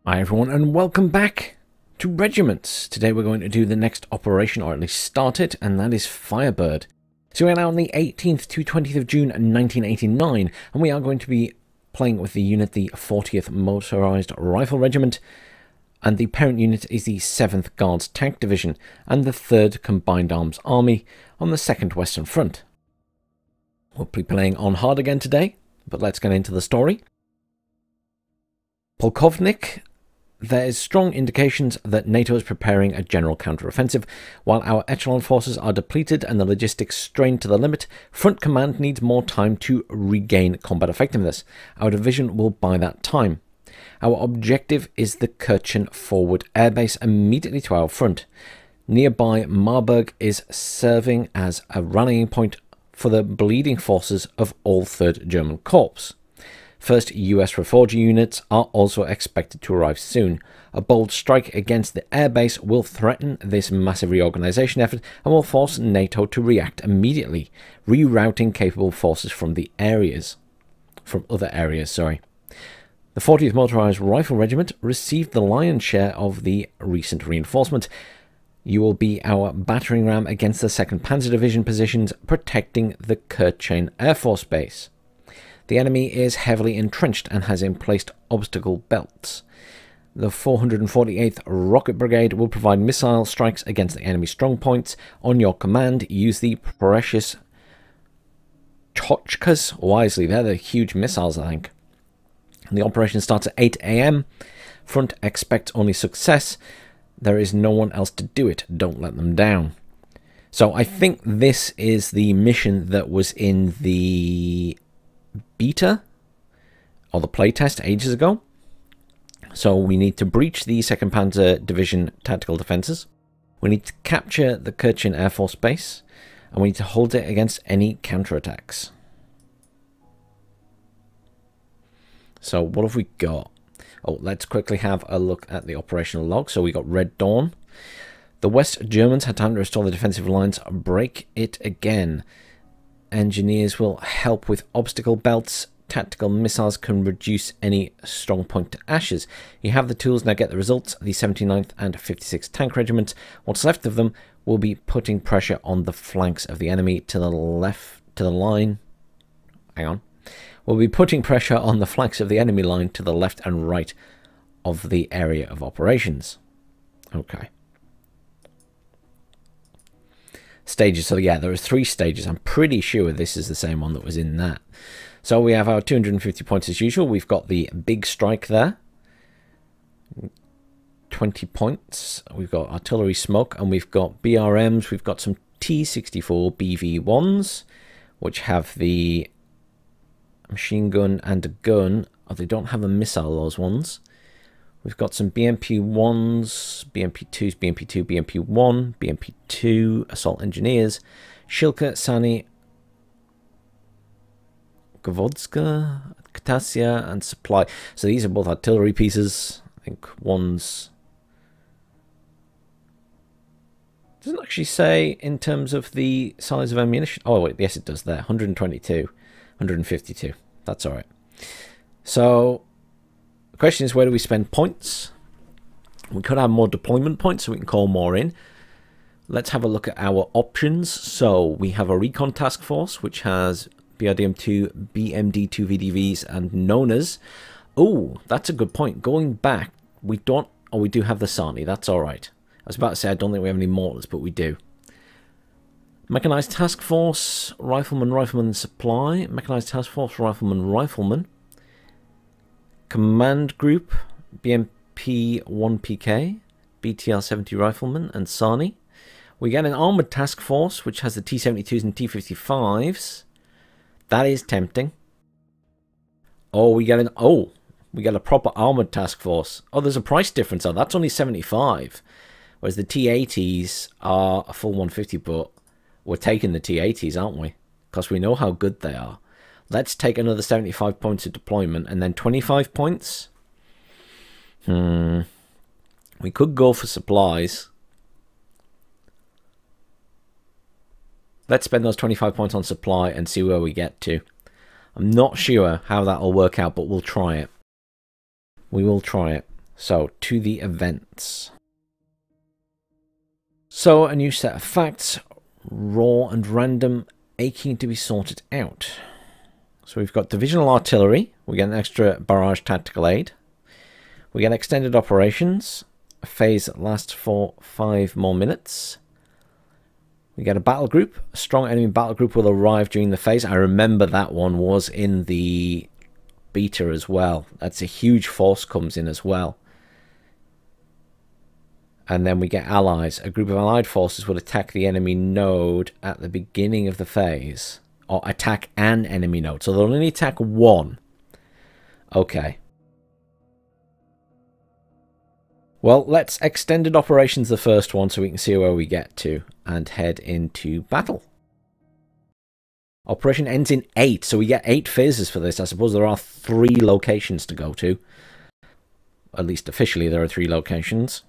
Hi everyone and welcome back to Regiments. Today we're going to do the next operation, or at least start it, and that is Firebird. So we're now on the 18th to 20th of June 1989, and we are going to be playing with the unit, the 40th Motorized Rifle Regiment, and the parent unit is the 7th Guards Tank Division, and the 3rd Combined Arms Army on the 2nd Western Front. We'll be playing on hard again today, but let's get into the story. Polkovnik. There is strong indications that NATO is preparing a general counter-offensive. While our echelon forces are depleted and the logistics strained to the limit, Front Command needs more time to regain combat effectiveness. Our division will buy that time. Our objective is the Kirchen forward airbase immediately to our front. Nearby Marburg is serving as a rallying point for the bleeding forces of all 3rd German Corps. First US Reforger units are also expected to arrive soon. A bold strike against the airbase will threaten this massive reorganization effort and will force NATO to react immediately, rerouting capable forces from other areas. The 40th Motorized Rifle Regiment received the lion's share of the recent reinforcement. You will be our battering ram against the 2nd Panzer Division positions, protecting the Kirchen Air Force Base. The enemy is heavily entrenched and has emplaced obstacle belts. The 448th Rocket Brigade will provide missile strikes against the enemy strongpoints. On your command, use the precious Chochkas wisely. They're the huge missiles, I think. The operation starts at 8 AM. Front expects only success. There is no one else to do it. Don't let them down. So I think this is the mission that was in the beta or the playtest ages ago. So we need to breach the 2nd Panzer Division tactical defenses. We need to capture the Kirchen Air Force Base, and we need to hold it against any counterattacks. So what have we got? Oh, let's quickly have a look at the operational log. So we got Red Dawn. The West Germans had time to restore the defensive lines. Break it again. Engineers will help with obstacle belts. Tactical missiles can reduce any strong point to ashes. You have the tools, now get the results. The 79th and 56th Tank Regiments, what's left of them, will be putting pressure on the flanks of the enemy to the left, to the line. Hang on. We'll be putting pressure on the flanks of the enemy line to the left and right of the area of operations. Okay. Stages. So yeah, there are 3 stages. I'm pretty sure this is the same one that was in that. So we have our 250 points as usual. We've got the big strike there. 20 points. We've got artillery smoke, and we've got BRMs. We've got some T-64 BV-1s, which have the machine gun and a gun. Oh, they don't have a missile, those ones. We've got some BMP-1s, BMP-2s, BMP-2, BMP-1, BMP-2, Assault Engineers, Shilka, Sani, Govodska, Katasia, and Supply. So these are both artillery pieces. I think one's... doesn't actually say in terms of the size of ammunition. Oh, wait, yes, it does there. 122, 152. That's all right. So... the question is, where do we spend points? We could have more deployment points so we can call more in. Let's have a look at our options. So we have a recon task force, which has BRDM2, BMD2 VDVs, and Nonas. Oh, that's a good point. Going back, we don't... oh, we do have the Sani. That's all right. I was about to say I don't think we have any mortars, but we do. Mechanized task force, rifleman, supply. Mechanized task force, rifleman. Command group, BMP-1PK, BTR-70 Rifleman, and Sani. We get an armoured task force, which has the T-72s and T-55s. That is tempting. Oh, we get a proper armoured task force. Oh, there's a price difference. Oh, that's only 75. Whereas the T-80s are a full 150, but we're taking the T-80s, aren't we? Because we know how good they are. Let's take another 75 points of deployment and then 25 points. We could go for supplies. Let's spend those 25 points on supply and see where we get to. I'm not sure how that'll work out, but we'll try it. We will try it. So, to the events. So, a new set of facts, raw and random, aching to be sorted out. So we've got divisional artillery, we get an extra barrage tactical aid, we get extended operations, a phase that lasts for 5 more minutes. We get a battle group, a strong enemy battle group will arrive during the phase. I remember that one was in the beta as well. That's a huge force comes in as well. And then we get allies. A group of allied forces will attack the enemy node at the beginning of the phase. Or attack an enemy node. So they'll only attack one. Okay. Well, let's extended operations the first one so we can see where we get to. And head into battle. Operation ends in 8. So we get 8 phases for this. I suppose there are 3 locations to go to. At least officially there are 3 locations.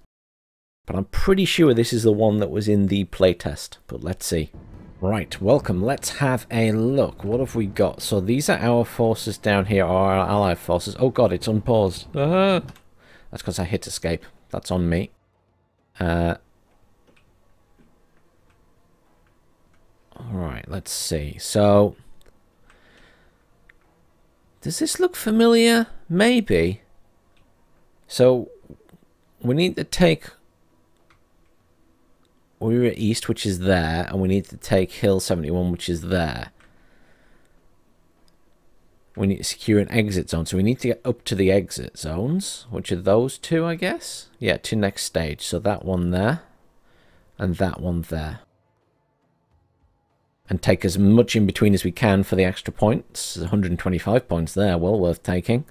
But I'm pretty sure this is the one that was in the playtest. But let's see. Right, welcome. Let's have a look. What have we got? So these are our forces down here, or our allied forces. Oh god, it's unpaused. That's because I hit escape. That's on me. Alright, let's see. So, does this look familiar? Maybe. So, we need to take We're East, which is there, and we need to take Hill 71, which is there. We need to secure an exit zone, so we need to get up to the exit zones, which are those 2, I guess? Yeah, to next stage. So that one there, and that one there. And take as much in between as we can for the extra points. There's 125 points there, well worth taking.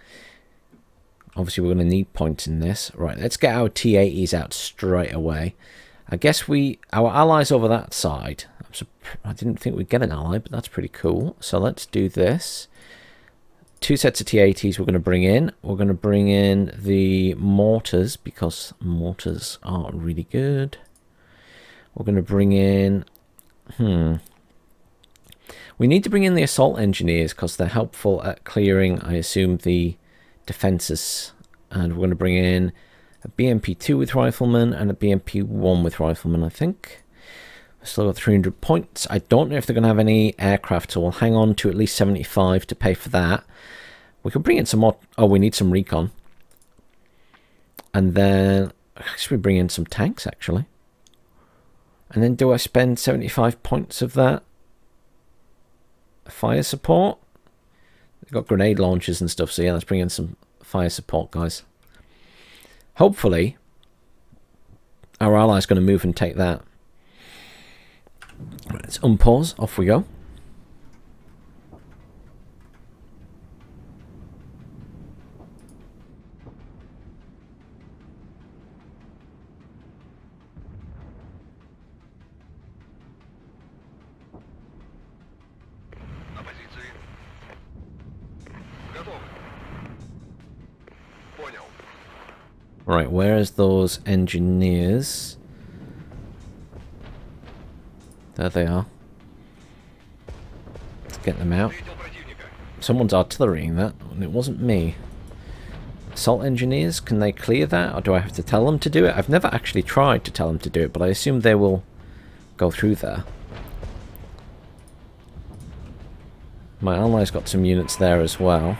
Obviously, we're going to need points in this. Right, let's get our T-80s out straight away. I guess our allies over that side. I didn't think we'd get an ally, but that's pretty cool. So let's do this. 2 sets of T-80s we're going to bring in. We're going to bring in the mortars, because mortars are really good. We're going to bring in... We need to bring in the assault engineers, because they're helpful at clearing, I assume, the defences. And we're going to bring in a BMP-2 with riflemen and a BMP-1 with riflemen, I think. We've still got 300 points. I don't know if they're going to have any aircraft, so we'll hang on to at least 75 to pay for that. We can bring in some more... Oh, we need some recon. And then... Should we bring in some tanks, actually? And then do I spend 75 points of that? Fire support? They've got grenade launchers and stuff, so yeah, let's bring in some fire support, guys. Hopefully, our ally's going to move and take that. Right, let's unpause. Off we go. Right, where's those engineers? There they are. Let's get them out. Someone's artillerying that, and it wasn't me. Assault engineers, can they clear that, or do I have to tell them to do it? I've never actually tried to tell them to do it, but I assume they will go through there. My ally's got some units there as well.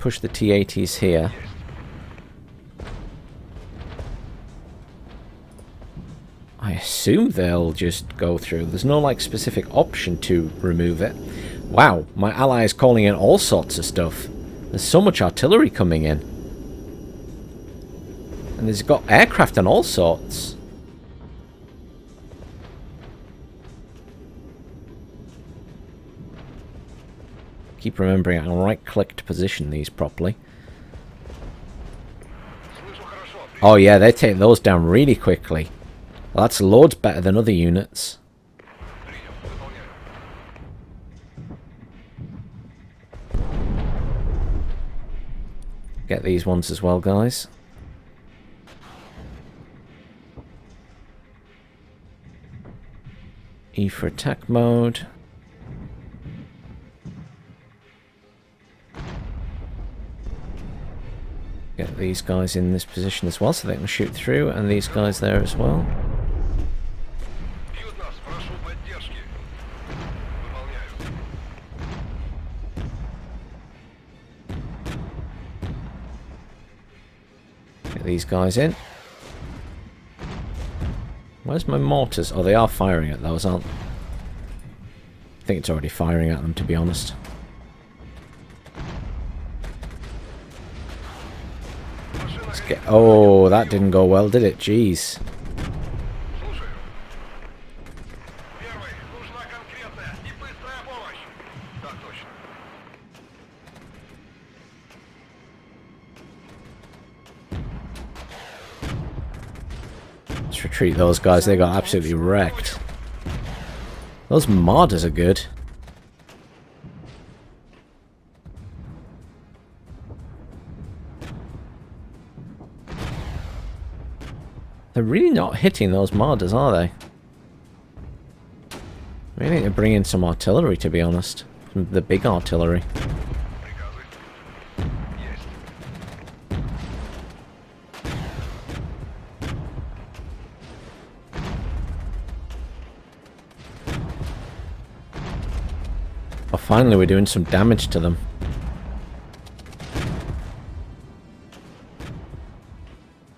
Push the T-80s here. I assume they'll just go through. There's no like specific option to remove it. Wow, my ally is calling in all sorts of stuff. There's so much artillery coming in. And there's got aircraft and all sorts. Keep remembering I can right-click to position these properly. Oh yeah, they take those down really quickly. Well, that's loads better than other units. Get these ones as well, guys. E for attack mode. Get these guys in this position as well so they can shoot through, and these guys there as well. Get these guys in. Where's my mortars? Oh, they are firing at those, aren't they? I think it's already firing at them, to be honest. Let's get... Oh, that didn't go well, did it? Jeez. Let's retreat those guys. They got absolutely wrecked. Those mortars are good. They're really not hitting those mortars, are they? We need to bring in some artillery, to be honest. The big artillery. Oh, finally we're doing some damage to them.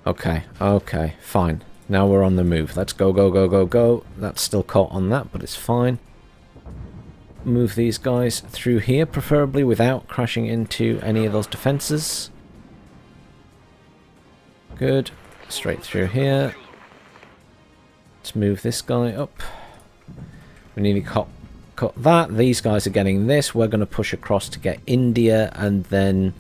Okay, okay, fine. Now we're on the move. Let's go, go, go, go, go. That's still caught on that, but it's fine. Move these guys through here, preferably without crashing into any of those defenses. Good. Straight through here. Let's move this guy up. We need to cut that. These guys are getting this. We're going to push across to get India, and then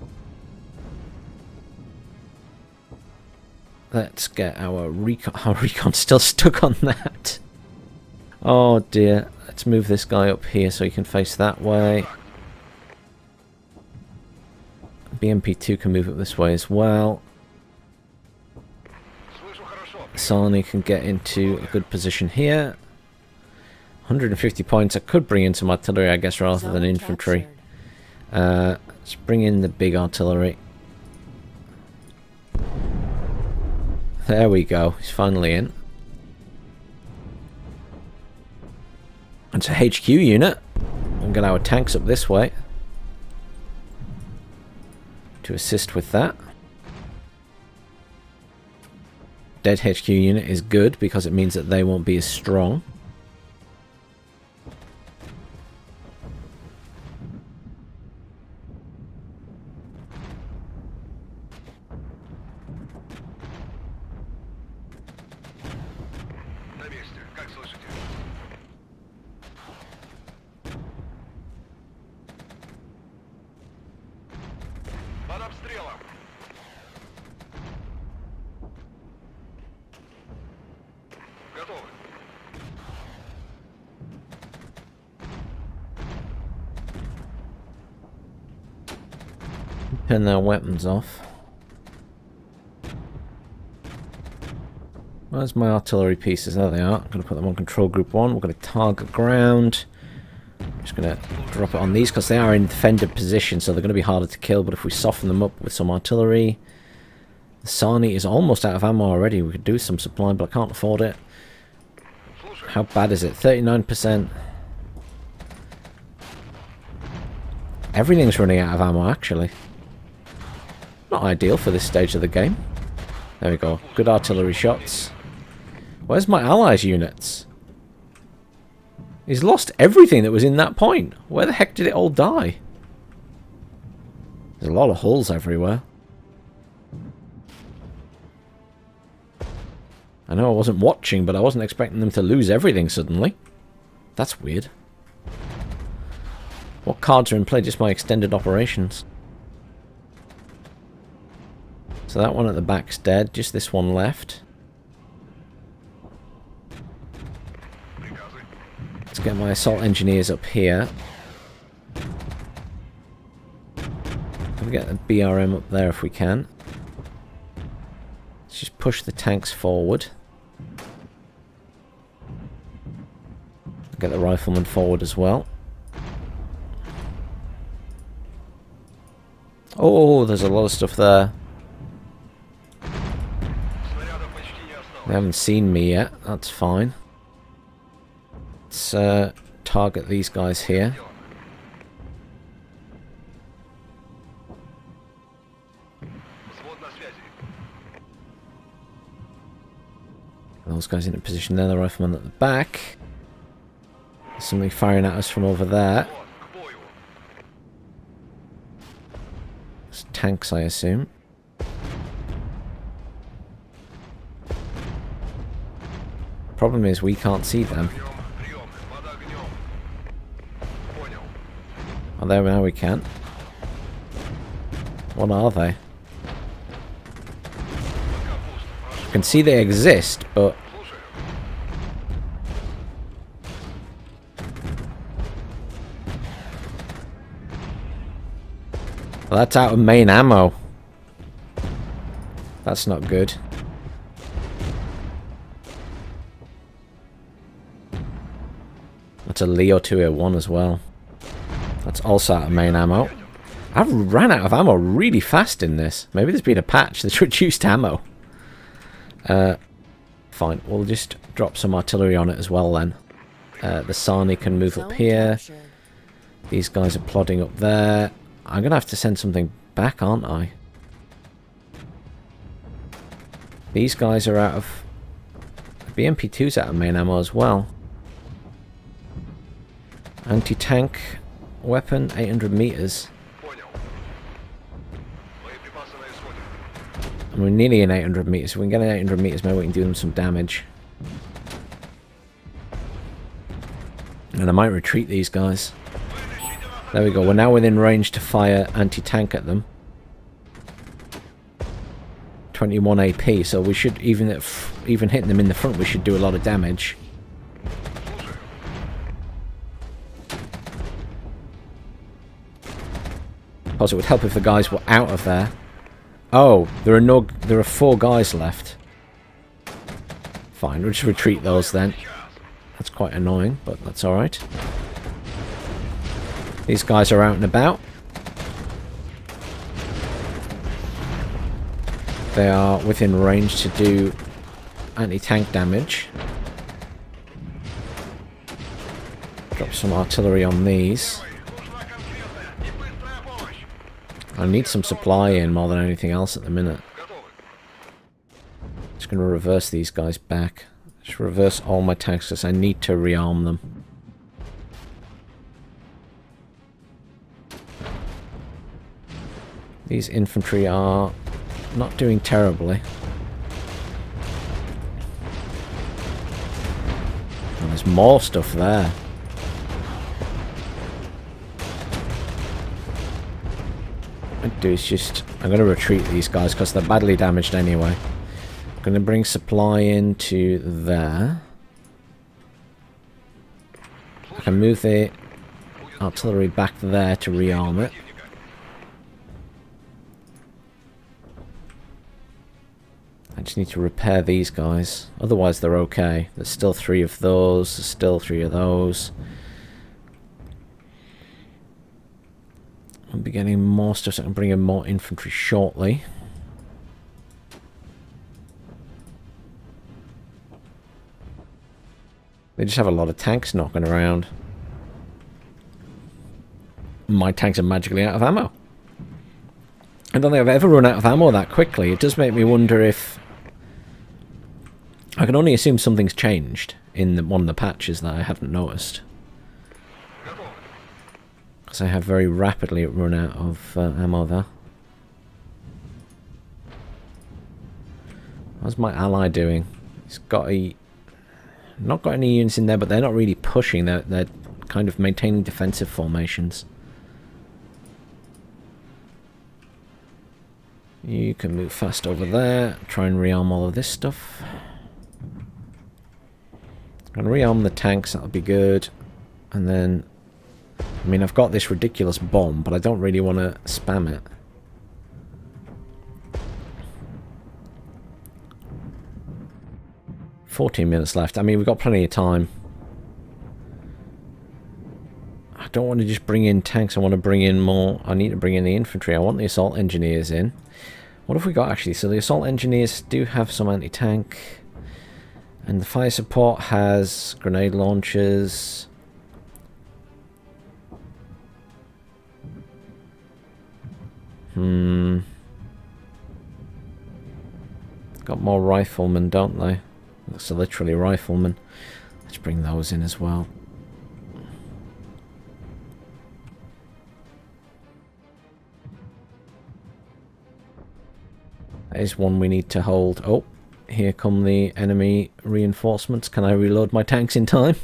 let's get our recon. Our recon's still stuck on that. Oh dear. Let's move this guy up here so he can face that way. BMP2 can move up this way as well. Sarni can get into a good position here. 150 points. I could bring in some artillery, I guess, rather than infantry. Let's bring in the big artillery. There we go. He's finally in. It's a HQ unit. We'll get our tanks up this way to assist with that. Dead HQ unit is good because it means that they won't be as strong. Turn their weapons off. Where's my artillery pieces? There they are. I'm going to put them on control group 1. We're going to target ground. I'm just going to drop it on these because they are in defended position, so they're going to be harder to kill. But if we soften them up with some artillery... The Sarni is almost out of ammo already. We could do some supply, but I can't afford it. How bad is it? 39%. Everything's running out of ammo, actually. Not ideal for this stage of the game. There we go. Good artillery shots. Where's my allies' units? He's lost everything that was in that point. Where the heck did it all die? There's a lot of hulls everywhere. I know I wasn't watching, but I wasn't expecting them to lose everything suddenly. That's weird. What cards are in play? Just my extended operations. So that one at the back's dead. Just this one left. Let's get my assault engineers up here. We'll get the BRM up there if we can. Let's just push the tanks forward. Get the riflemen forward as well. Oh, there's a lot of stuff there. They haven't seen me yet. That's fine. Let's target these guys here. Those guys in a position there, the rifleman at the back. There's something firing at us from over there. It's tanks, I assume. Problem is, we can't see them. Oh, there now we can. What are they? You can see they exist, but well, that's out of main ammo. That's not good. That's a Leo 201 as well. That's also out of main ammo. I've ran out of ammo really fast in this. Maybe there's been a patch that's reduced ammo. Fine, we'll just drop some artillery on it as well then. The Sani can move up here. These guys are plodding up there. I'm going to have to send something back, aren't I? These guys are out of... The BMP-2's out of main ammo as well. Anti-tank weapon, 800 meters. And we're nearly in 800 meters. If we can get in 800 meters, maybe we can do them some damage. And I might retreat these guys. There we go. We're now within range to fire anti-tank at them. 21 AP, so we should, even hitting them in the front, we should do a lot of damage. Also, it would help if the guys were out of there. Oh, there are 4 guys left. Fine, we'll just retreat those then. That's quite annoying, but that's alright. These guys are out and about. They are within range to do anti-tank damage. Drop some artillery on these. I need some supply in more than anything else at the minute. Just going to reverse these guys back. Just reverse all my tanks because I need to rearm them. These infantry are not doing terribly. And there's more stuff there. What I do is just... I'm going to retreat these guys because they're badly damaged anyway. I'm going to bring supply into there. I can move the artillery back there to rearm it. I just need to repair these guys. Otherwise they're okay. There's still 3 of those. There's still 3 of those. I'll be getting more stuff so I can bring in more infantry shortly. They just have a lot of tanks knocking around. My tanks are magically out of ammo. I don't think I've ever run out of ammo that quickly. It does make me wonder if... I can only assume something's changed in one of the patches that I haven't noticed. Because I have very rapidly run out of ammo there. How's my ally doing? He's got a... Not got any units in there, but they're not really pushing. They're kind of maintaining defensive formations. You can move fast over there. Try and rearm all of this stuff. I'm going to rearm the tanks, that'll be good. And then... I mean, I've got this ridiculous bomb, but I don't really want to spam it. "14 minutes left. I mean, we've got plenty of time. I don't want to just bring in tanks. I want to bring in more. I need to bring in the infantry. I want the assault engineers in. What have we got, actually? So the assault engineers do have some anti-tank. And the fire support has grenade launchers. Got more riflemen, don't they? That's literally riflemen. Let's bring those in as well. That is one we need to hold. Oh, here come the enemy reinforcements. Can I reload my tanks in time?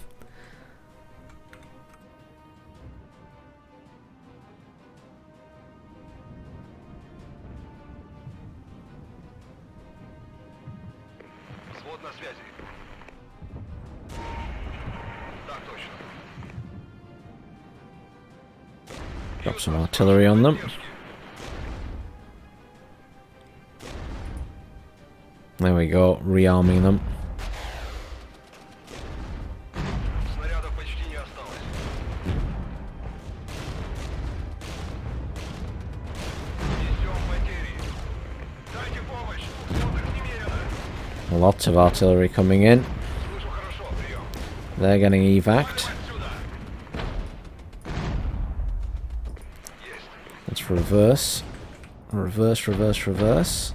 Drop some artillery on them. There we go, rearming them. Lots of artillery coming in. They're getting evac'd. Let's reverse. Reverse, reverse, reverse.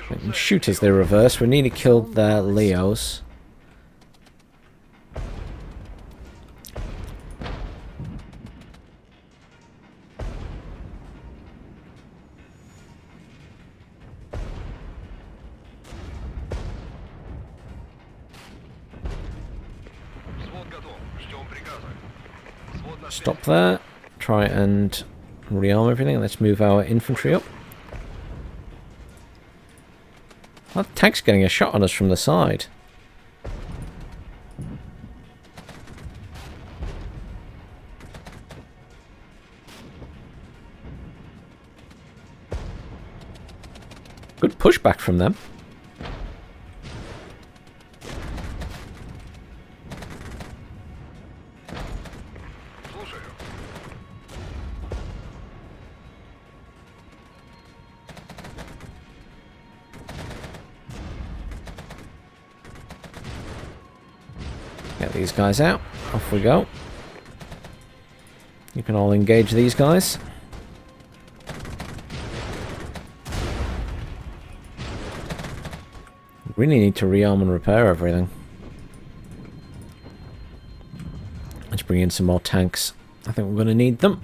We can shoot as they reverse. We nearly killed their Leos. Stop there. Try and rearm everything. Let's move our infantry up. That tank's getting a shot on us from the side. Good pushback from them. Get these guys out. Off we go. You can all engage these guys. Really need to rearm and repair everything. Let's bring in some more tanks. I think we're going to need them.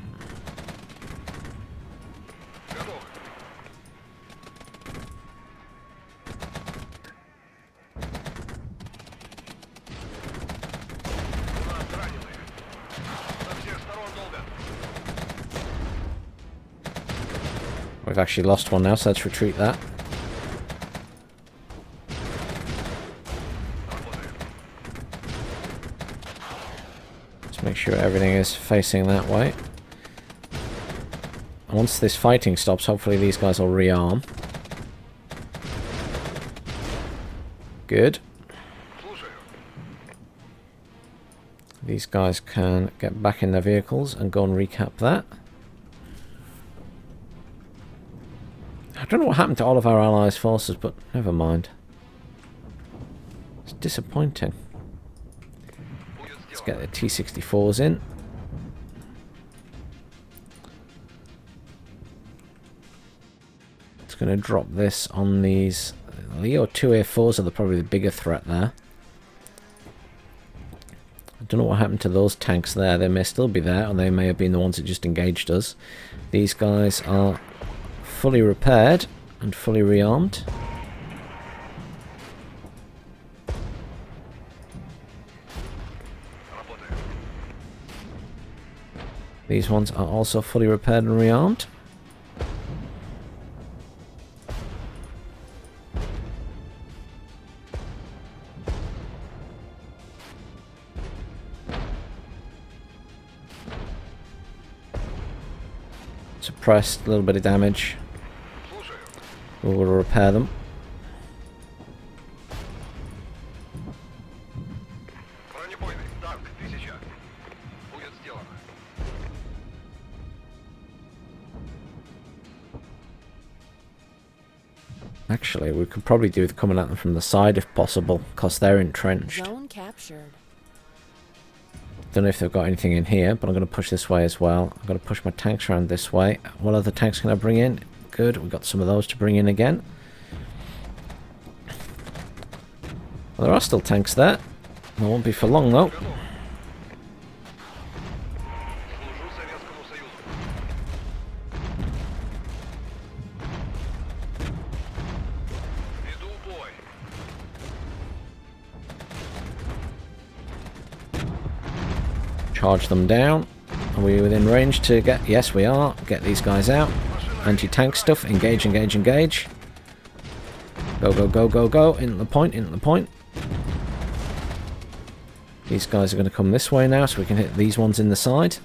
We've actually lost one now, so let's retreat that. Let's make sure everything is facing that way. Once this fighting stops, hopefully these guys will rearm. Good. These guys can get back in their vehicles and go and recap that. I don't know what happened to all of our allies' forces, but never mind. It's disappointing. Let's get the T-64s in. It's going to drop this on these. Leo 2A4s are probably the bigger threat there. I don't know what happened to those tanks there. They may still be there, or they may have been the ones that just engaged us. These guys are fully repaired and fully rearmed. These ones are also fully repaired and rearmed. Suppressed, a little bit of damage. We will repair them. Actually, we could probably do with coming at them from the side if possible, because they're entrenched. Zone captured. Don't know if they've got anything in here, but I'm going to push this way as well. I'm going to push my tanks around this way. What other tanks can I bring in? Good, we've got some of those to bring in again. Well, there are still tanks there. They won't be for long though. Charge them down. Are we within range to get... Yes, we are. Get these guys out. Anti-tank stuff. Engage, engage, engage. Go, go, go, go, go. Into the point, into the point. These guys are going to come this way now, so we can hit these ones in the side.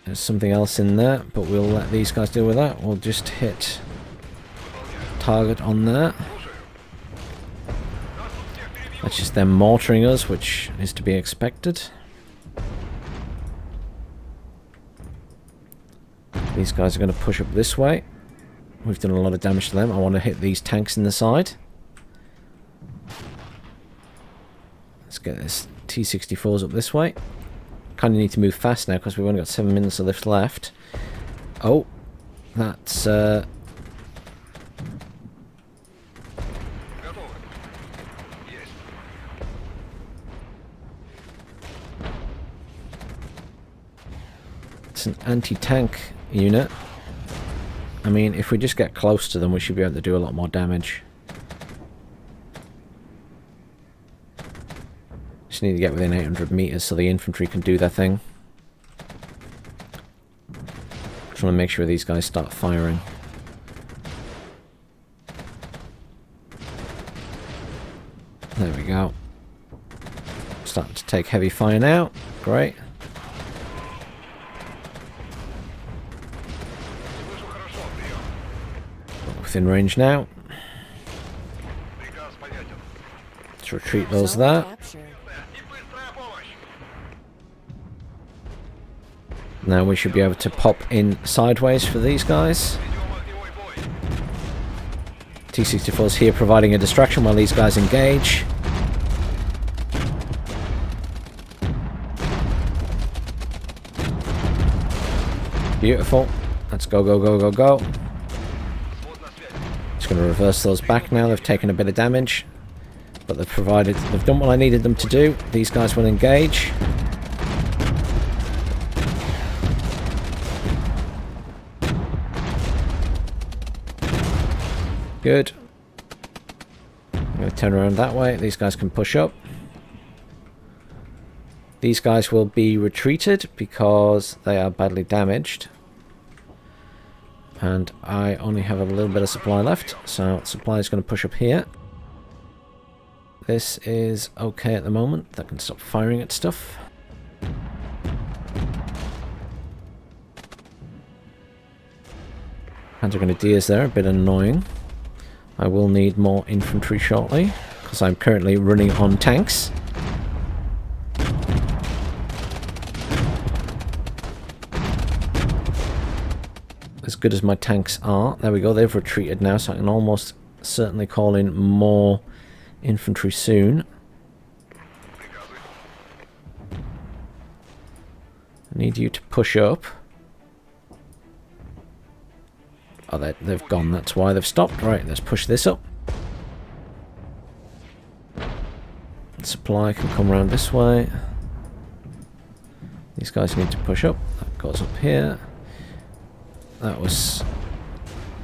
There's something else in there, but we'll let these guys deal with that. We'll just hit target on there. That's just them mortaring us, which is to be expected. These guys are going to push up this way. We've done a lot of damage to them. I want to hit these tanks in the side. Let's get this T-64s up this way. Kind of need to move fast now because we've only got 7 minutes of lift left. Oh, that's... It's an anti-tank unit. I mean, if we just get close to them, we should be able to do a lot more damage. Just need to get within 800 meters so the infantry can do their thing. Just want to make sure these guys start firing. There we go. Starting to take heavy fire now. Great. Within range now. Let's retreat those there. Now we should be able to pop in sideways for these guys. T-64's here providing a distraction while these guys engage. Beautiful. Let's go, go, go, go, go. Just going to reverse those back now. They've taken a bit of damage, but they've done what I needed them to do. These guys will engage. Good. I'm going to turn around that way. These guys can push up. These guys will be retreated because they are badly damaged. And I only have a little bit of supply left, so supply is going to push up here. This is okay at the moment. That can stop firing at stuff. Anti-grenadiers there, a bit annoying. I will need more infantry shortly, because I'm currently running on tanks. As good as my tanks are. There we go, they've retreated now, so I can almost certainly call in more infantry soon. I need you to push up. Oh, they've gone, that's why they've stopped. Right, let's push this up. Supply can come around this way. These guys need to push up. That goes up here. That was...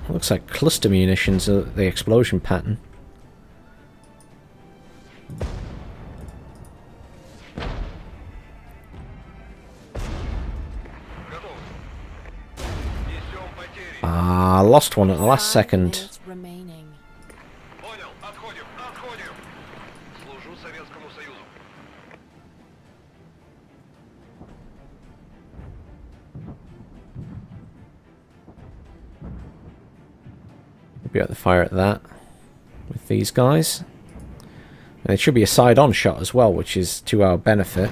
looks like cluster munitions, the explosion pattern. Ah, lost one at the last second. Be able to fire at that with these guys. And it should be a side-on shot as well, which is to our benefit.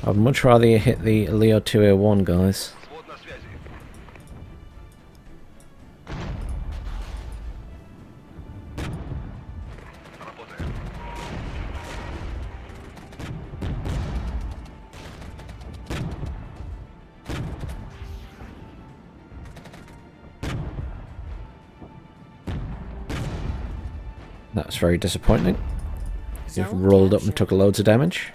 I'd much rather you hit the Leo 201 guys. That's very disappointing. You've rolled up and took loads of damage.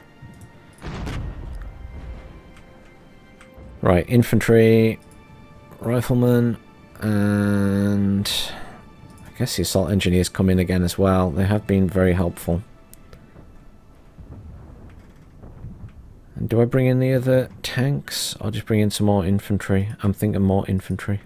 Right, infantry, riflemen, and I guess the assault engineers come in again as well. They have been very helpful. And do I bring in the other tanks? I'll just bring in some more infantry. I'm thinking more infantry.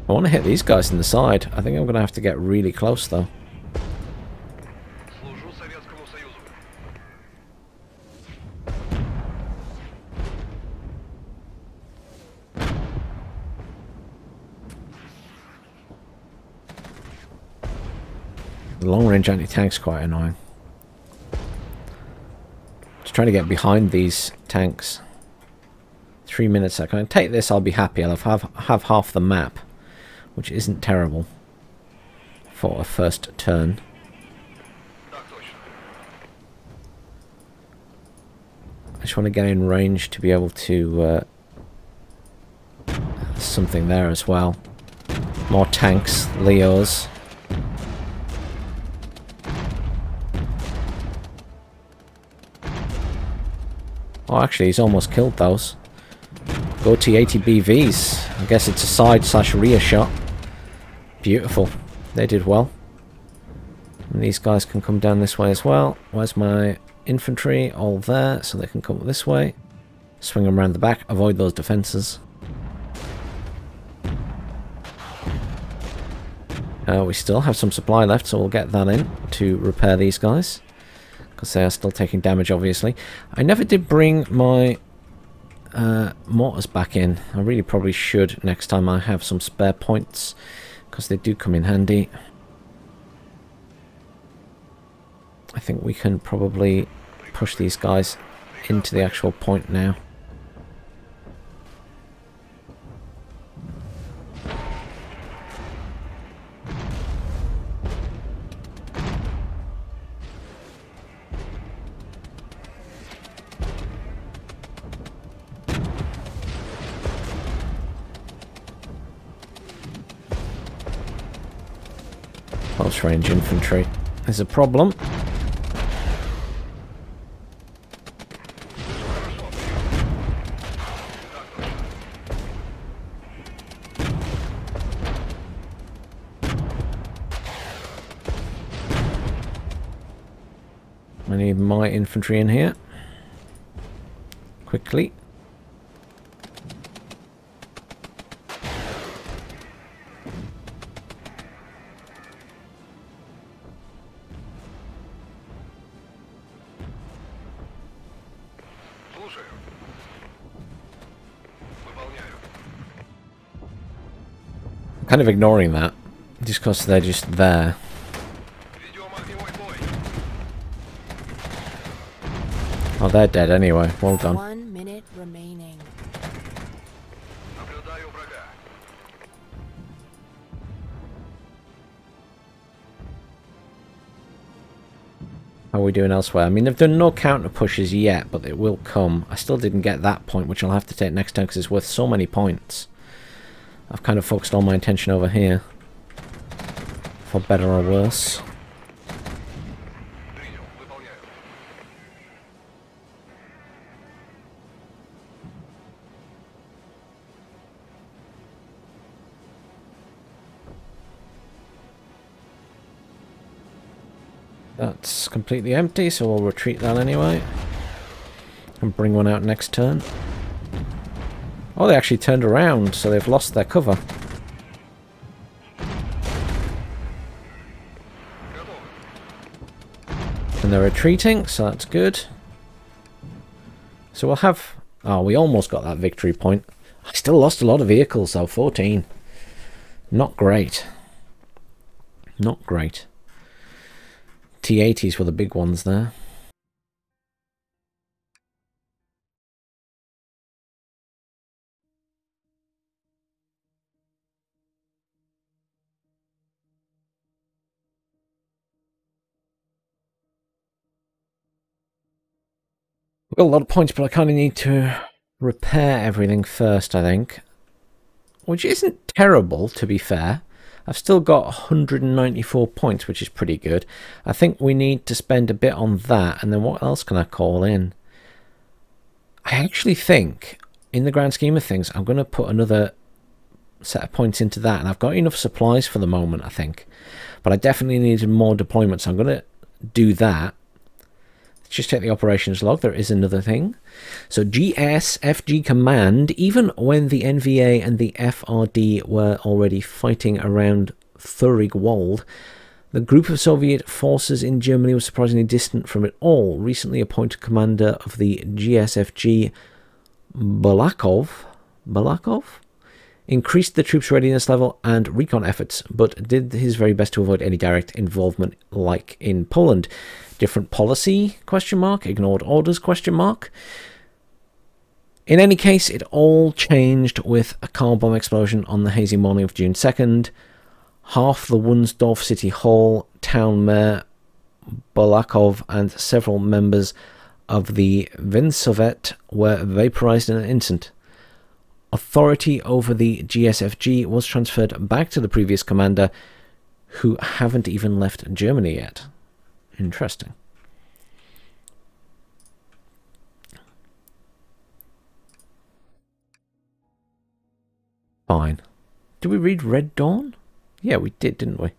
I want to hit these guys in the side. I think I'm going to have to get really close though. The long-range anti-tank's quite annoying. Just trying to get behind these tanks. 3 minutes. I can take this. I'll be happy. I'll have half the map, which isn't terrible for a first turn. I just want to get in range to be able to something there as well. More tanks, Leos. Oh, actually, he's almost killed those. Go T-80 BVs. I guess it's a side/rear shot. Beautiful. They did well. And these guys can come down this way as well. Where's my infantry? All there, so they can come this way. Swing them around the back. Avoid those defences. We still have some supply left, so we'll get that in to repair these guys. Because they are still taking damage, obviously. I never did bring my mortars back in. I really probably should next time I have some spare points, because they do come in handy. I think we can probably push these guys into the actual point now. Close range infantry is a problem. I need my infantry in here quickly. Kind of ignoring that, just because they're just there. Oh, they're dead anyway. Well done. 1 minute remaining. How are we doing elsewhere? I mean, they've done no counter pushes yet, but it will come. I still didn't get that point, which I'll have to take next turn because it's worth so many points. I've kind of focused all my attention over here, for better or worse. That's completely empty, so we'll retreat that anyway. And bring one out next turn. Oh, they actually turned around, so they've lost their cover. And they're retreating, so that's good. So we'll have... Oh, we almost got that victory point. I still lost a lot of vehicles though, 14. Not great. Not great. T-80s were the big ones there. We've got a lot of points, but I kind of need to repair everything first, I think. Which isn't terrible, to be fair. I've still got 194 points, which is pretty good. I think we need to spend a bit on that, and then what else can I call in? I actually think, in the grand scheme of things, I'm going to put another set of points into that, and I've got enough supplies for the moment, I think. But I definitely needed more deployments, so I'm going to do that. Just check the operations log. There is another thing. So GSFG command, even when the NVA and the FRD were already fighting around Thurigwald, the group of Soviet forces in Germany was surprisingly distant from it all. Recently appointed commander of the GSFG, Balakov, increased the troops' readiness level and recon efforts, but did his very best to avoid any direct involvement like in Poland. Different policy, question mark, ignored orders, question mark. In any case, it all changed with a car bomb explosion on the hazy morning of June 2nd. Half the Wunsdorf City Hall, town mayor Balakov and several members of the Vinsovet were vaporized in an instant. Authority over the GSFG was transferred back to the previous commander, who haven't even left Germany yet. Interesting. Fine. Did we read Red Dawn? Yeah, we did, didn't we?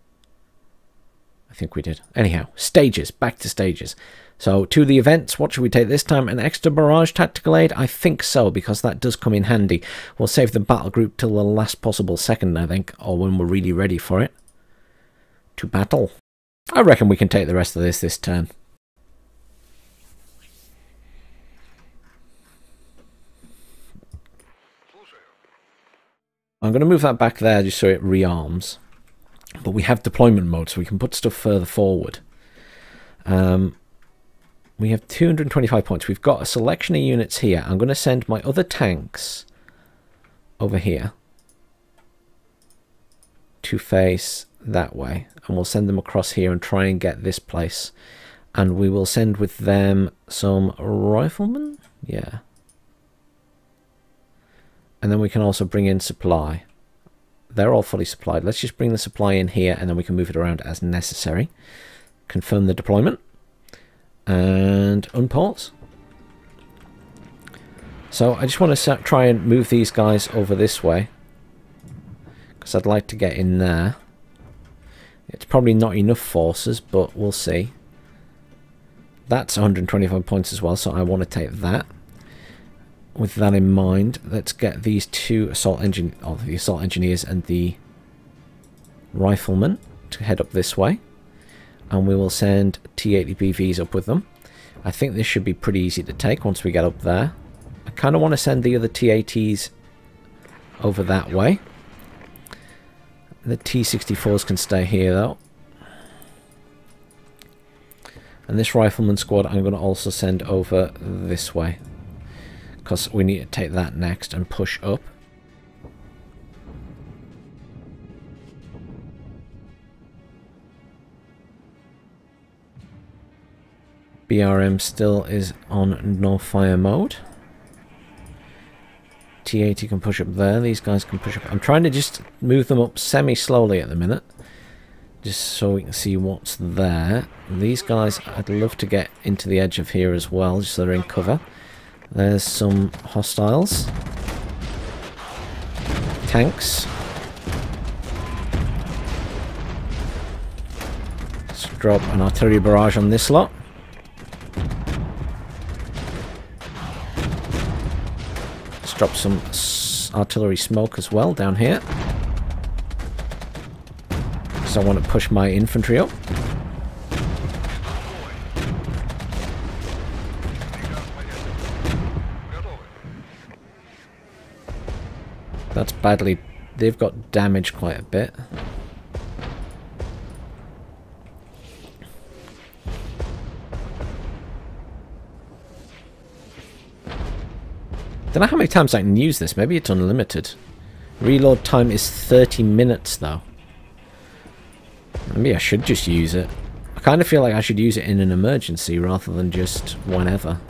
I think we did. Anyhow, stages. Back to stages. So, to the events, what should we take this time? An extra barrage tactical aid? I think so, because that does come in handy. We'll save the battle group till the last possible second, I think, or when we're really ready for it. To battle. I reckon we can take the rest of this turn. I'm going to move that back there just so it rearms. But we have deployment mode, so we can put stuff further forward. We have 225 points. We've got a selection of units here. I'm going to send my other tanks over here to face that way. And we'll send them across here and try and get this place. And we will send with them some riflemen. Yeah. And then we can also bring in supply. They're all fully supplied. Let's just bring the supply in here and then we can move it around as necessary. Confirm the deployment. And unpause. So I just want to try and move these guys over this way. Because I'd like to get in there. It's probably not enough forces, but we'll see. That's 125 points as well, so I want to take that. With that in mind, let's get these two the assault engineers and the riflemen to head up this way. And we will send T-80BVs up with them. I think this should be pretty easy to take once we get up there. I kind of want to send the other T-80s over that way. The T-64s can stay here though. And this rifleman squad I'm going to also send over this way. Because we need to take that next and push up. BRM still is on no fire mode. T-80 can push up there. These guys can push up. I'm trying to just move them up semi-slowly at the minute. Just so we can see what's there. These guys, I'd love to get into the edge of here as well, just so they're in cover. There's some hostiles. Tanks. Let's drop an artillery barrage on this lot. Let's drop some artillery smoke as well down here. So I want to push my infantry up. That's badly... They've got damaged quite a bit. Don't know how many times I can use this. Maybe it's unlimited. Reload time is 30 minutes though. Maybe I should just use it. I kind of feel like I should use it in an emergency rather than just whenever.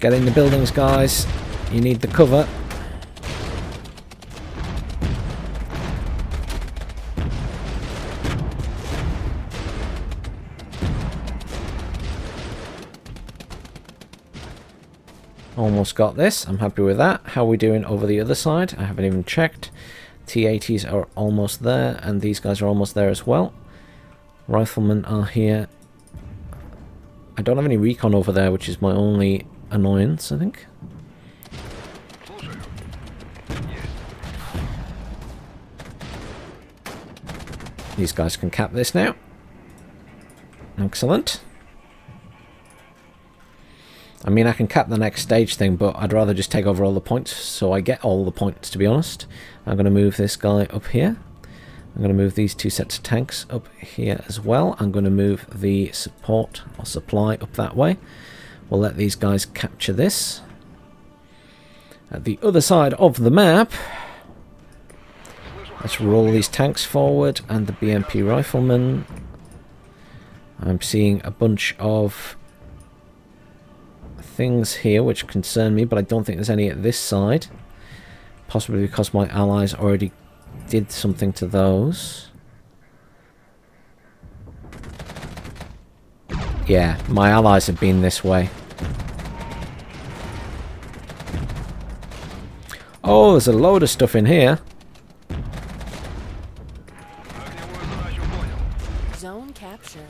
Get in the buildings, guys. You need the cover. Almost got this. I'm happy with that. How are we doing over the other side? I haven't even checked. T-80s are almost there, and these guys are almost there as well. Riflemen are here. I don't have any recon over there, which is my only annoyance, I think. These guys can cap this now. Excellent. I mean, I can cap the next stage thing, but I'd rather just take over all the points, so I get all the points, to be honest. I'm going to move this guy up here. I'm going to move these two sets of tanks up here as well. I'm going to move the support or supply up that way. We'll let these guys capture this. At the other side of the map, let's roll these tanks forward and the BMP riflemen. I'm seeing a bunch of things here which concern me, but I don't think there's any at this side. Possibly because my allies already did something to those. Yeah, my allies have been this way. Oh, there's a load of stuff in here. Zone captured.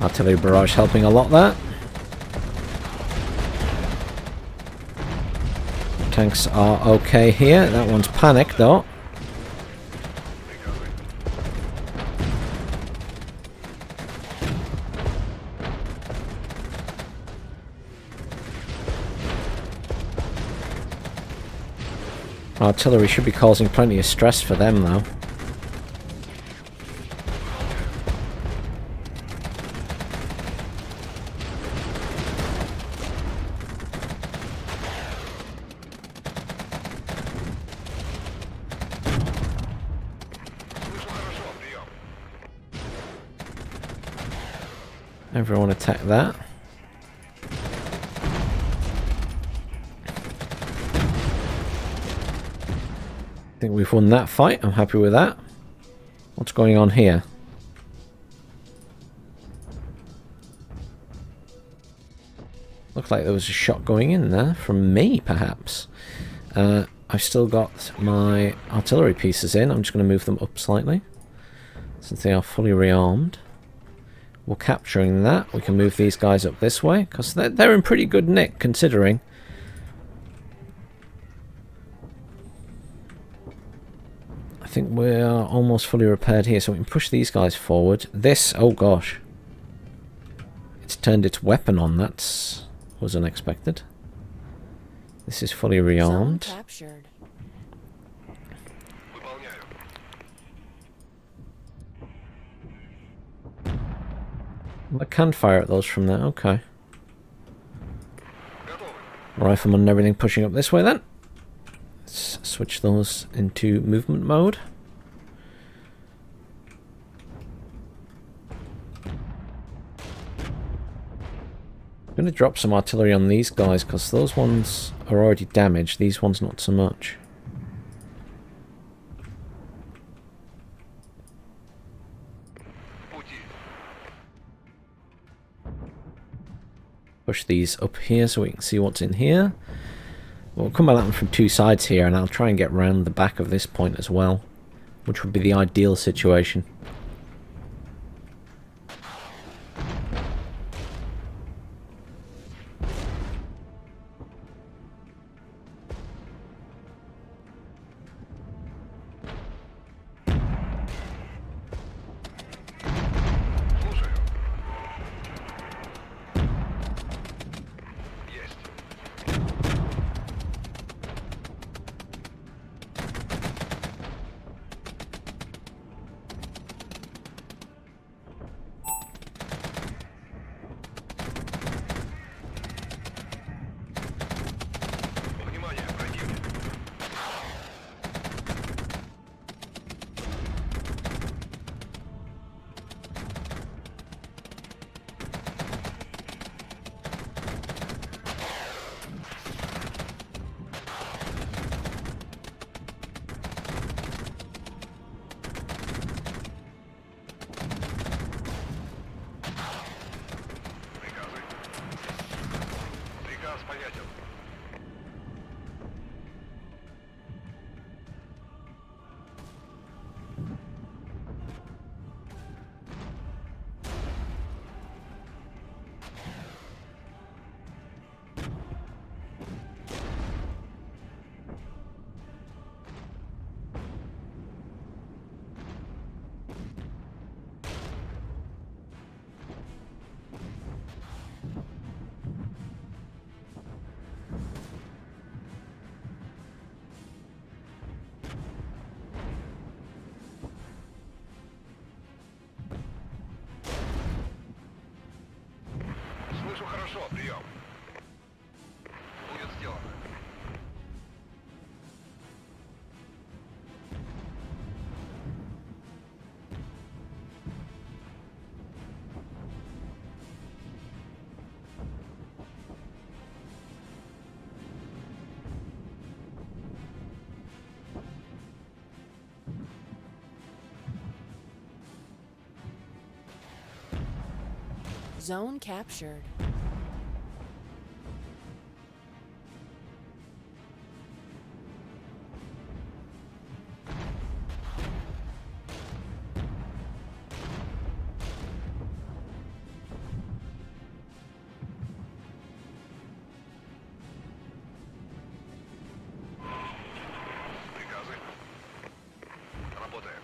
Artillery barrage helping a lot there. Tanks are okay here. That one's panicked though. Artillery should be causing plenty of stress for them though. Everyone attack that. I think we've won that fight. I'm happy with that. What's going on here? Looked like there was a shot going in there from me, perhaps. I've still got my artillery pieces in. I'm just going to move them up slightly, since they are fully rearmed. We're capturing that. We can move these guys up this way, because they're in pretty good nick, considering. I think we are almost fully repaired here, so we can push these guys forward. This, oh gosh. It's turned its weapon on. That was unexpected. This is fully rearmed. Zone captured. I can fire at those from there, okay. Riflemen and everything pushing up this way then. Let's switch those into movement mode. I'm going to drop some artillery on these guys because those ones are already damaged, these ones not so much. Push these up here so we can see what's in here. We'll come at them from two sides here, and I'll try and get round the back of this point as well, which would be the ideal situation. Zone captured. Приказы. Работаем.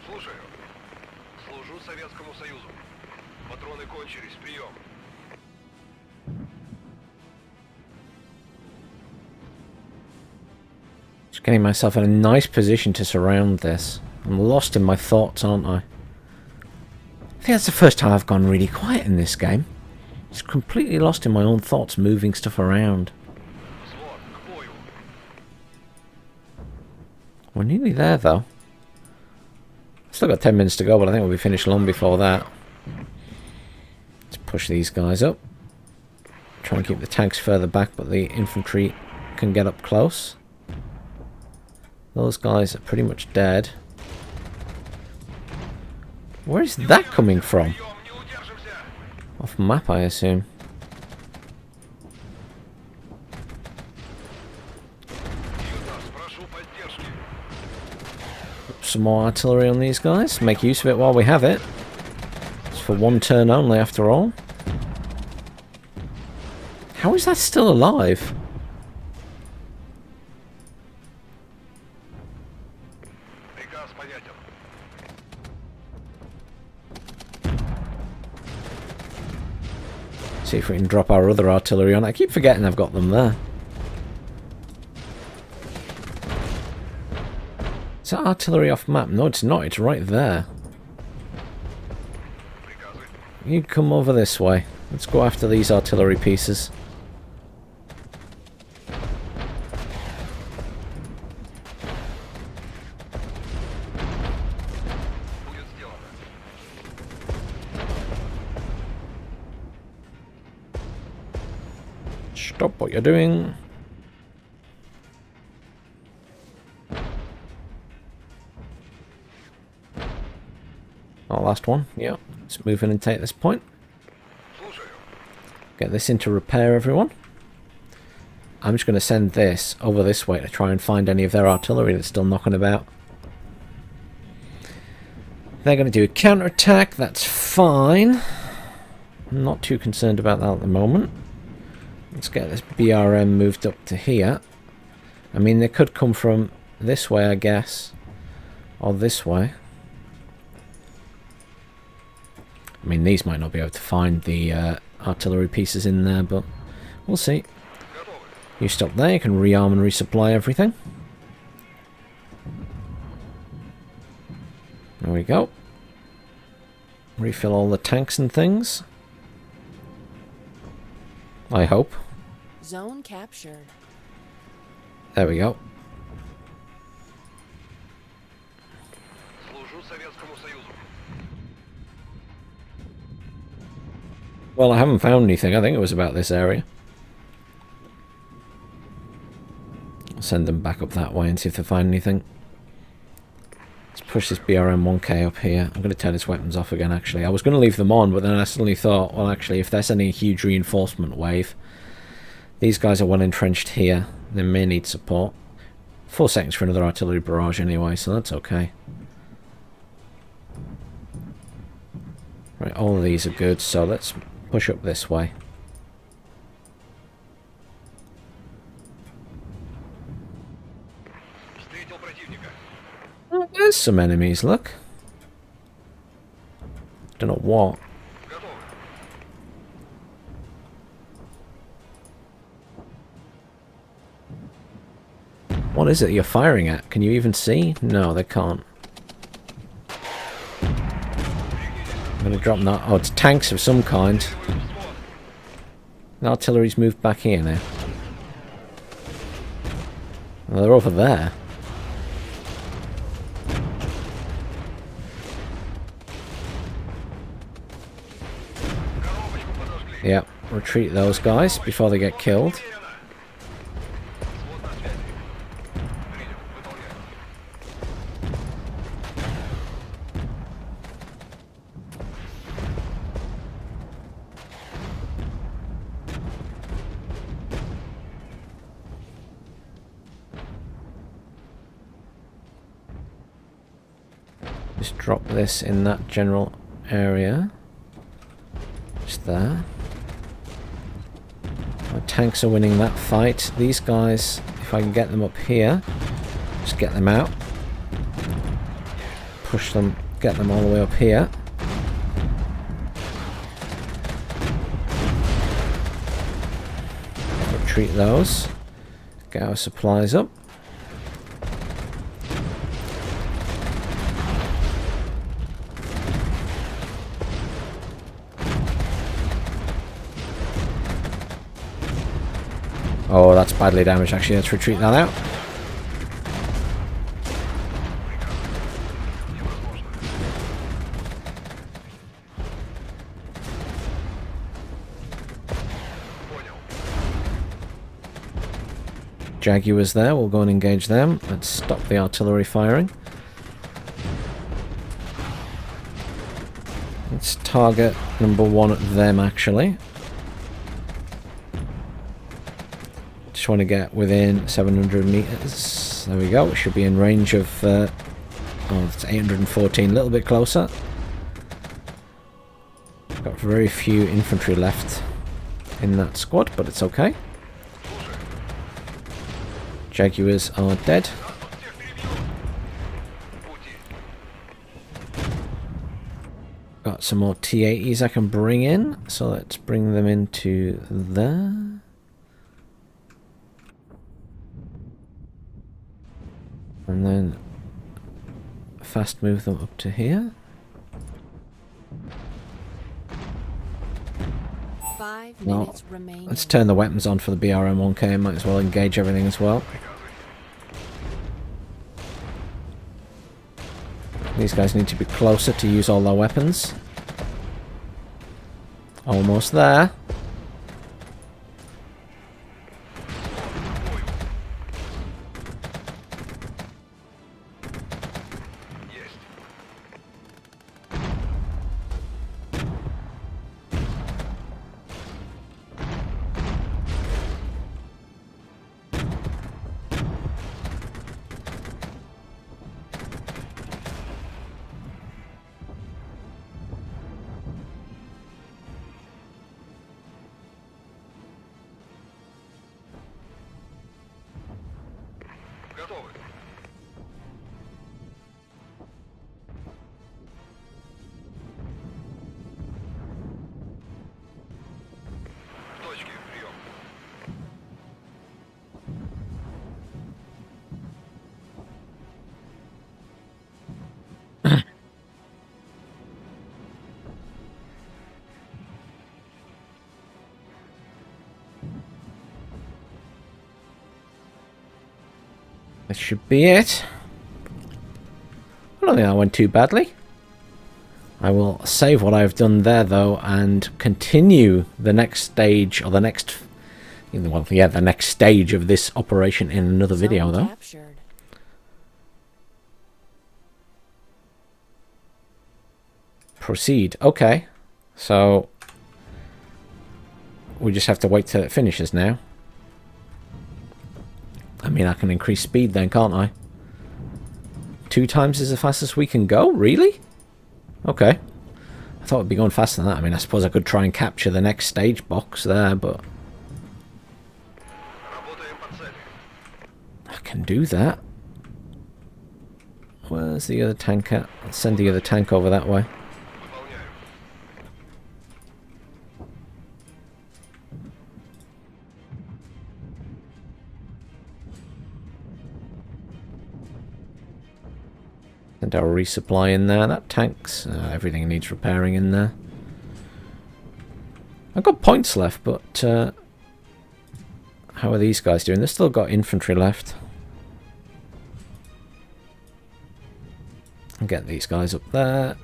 Слушаю. Служу Советскому Союзу. Патроны кончились. Прием. Just getting myself in a nice position to surround this. I'm lost in my thoughts, aren't I? I think that's the first time I've gone really quiet in this game. Just completely lost in my own thoughts, moving stuff around. Взвод, к бою. We're nearly there, though. Still got 10 minutes to go, but I think we'll be finished long before that. Let's push these guys up. Try and keep the tanks further back, but the infantry can get up close. Those guys are pretty much dead. Where is that coming from? Прием, не удержимся. Off map, I assume. Юта, прошу поддержки. Some more artillery on these guys. Make use of it while we have it. It's for one turn only, after all. How is that still alive? Приказ понятен. See if we can drop our other artillery on. I keep forgetting I've got them there. Is that artillery off map? No, it's not. It's right there. Приказы. You come over this way. Let's go after these artillery pieces. Будет сделано. Stop what you're doing. Oh, last one. Yeah. Let's move in and take this point. Слушаю. Get this into repair, everyone. I'm just going to send this over this way to try and find any of their artillery that's still knocking about. They're going to do a counterattack. That's fine. I'm not too concerned about that at the moment. Let's get this BRM moved up to here. I mean, they could come from this way, I guess. Or this way. I mean, these might not be able to find the artillery pieces in there, but we'll see. Готовы. You stop there, you can rearm and resupply everything. There we go. Refill all the tanks and things. I hope. Zone captured. There we go. Служу Советскому Союзу. Well, I haven't found anything. I think it was about this area. I'll send them back up that way and see if they find anything. Let's push this BRM 1K up here. I'm going to turn his weapons off again, actually. I was going to leave them on, but then I suddenly thought, well, actually, if there's any huge reinforcement wave, these guys are well entrenched here. They may need support. 4 seconds for another artillery barrage anyway, so that's okay. Right, all of these are good, so let's push up this way. Встретил противника. Oh, there's some enemies, look. Don't know what. Готовы. What is it you're firing at? Can you even see? No, they can't. I'm going to drop that. Oh, it's tanks of some kind. The artillery's moved back here now. Well, they're over there. Yep, retreat those guys before they get killed. Just drop this in that general area. Just there. My tanks are winning that fight. These guys, if I can get them up here, just get them out. Push them, get them all the way up here. Retreat those. Get our supplies up. Oh, that's badly damaged actually. Let's retreat that out. Jaguars there, we'll go and engage them. Let's stop the artillery firing. Let's target number one at them actually. Just want to get within 700 meters. There we go. It should be in range of... oh, it's 814. A little bit closer. Got very few infantry left in that squad, but it's okay. Jaguars are dead. Got some more T-80s I can bring in. So let's bring them into there. And then fast move them up to here. 5 minutes remaining. Let's turn the weapons on for the BRM-1K. Might as well engage everything as well. These guys need to be closer to use all their weapons. Almost there. Готовы. Точки, прием. This should be it. I don't think that went too badly. I will save what I've done there though and continue the next stage, or the next, well, yeah, the next stage of this operation in another video though. Captured. Proceed. Okay. So we just have to wait till it finishes now. I mean, I can increase speed then, can't I? 2 times as fast as we can go? Really? Okay. I thought it'd be going faster than that. I mean, I suppose I could try and capture the next stage box there, but I can do that. Where's the other tank at? Let's send the other tank over that way. Sent our resupply in there. That tank's... everything needs repairing in there. I've got points left, but... how are these guys doing? They've still got infantry left. I'll get these guys up there.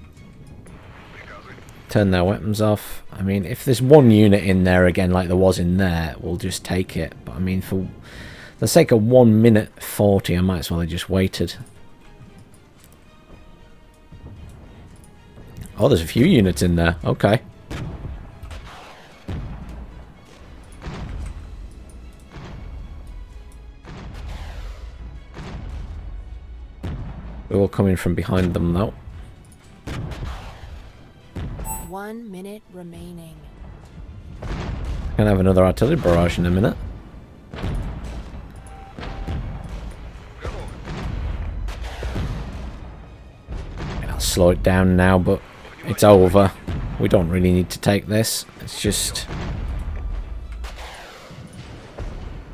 Turn their weapons off. I mean, if there's one unit in there again like there was in there, we'll just take it. But I mean, for the sake of 1 minute 40, I might as well have just waited. Oh, there's a few units in there. Okay. We're all coming from behind them, though. 1 minute remaining. Gonna have another artillery barrage in a minute. I'll slow it down now, but it's over. We don't really need to take this. It's just...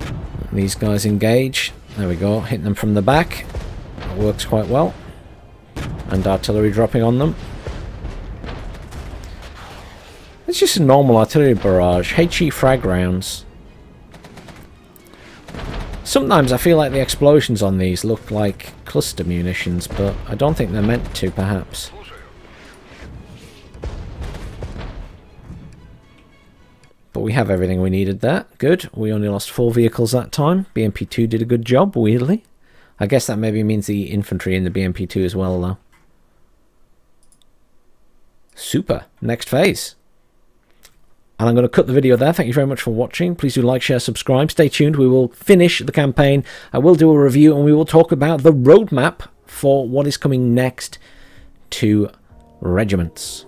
let these guys engage. There we go, hitting them from the back. That works quite well. And artillery dropping on them. It's just a normal artillery barrage. HE frag rounds. Sometimes I feel like the explosions on these look like cluster munitions, but I don't think they're meant to, perhaps. But we have everything we needed there. Good. We only lost 4 vehicles that time. BMP-2 did a good job, weirdly. I guess that maybe means the infantry in the BMP-2 as well, though. Super. Next phase. And I'm going to cut the video there. Thank you very much for watching. Please do like, share, subscribe. Stay tuned. We will finish the campaign. I will do a review and we will talk about the roadmap for what is coming next to regiments.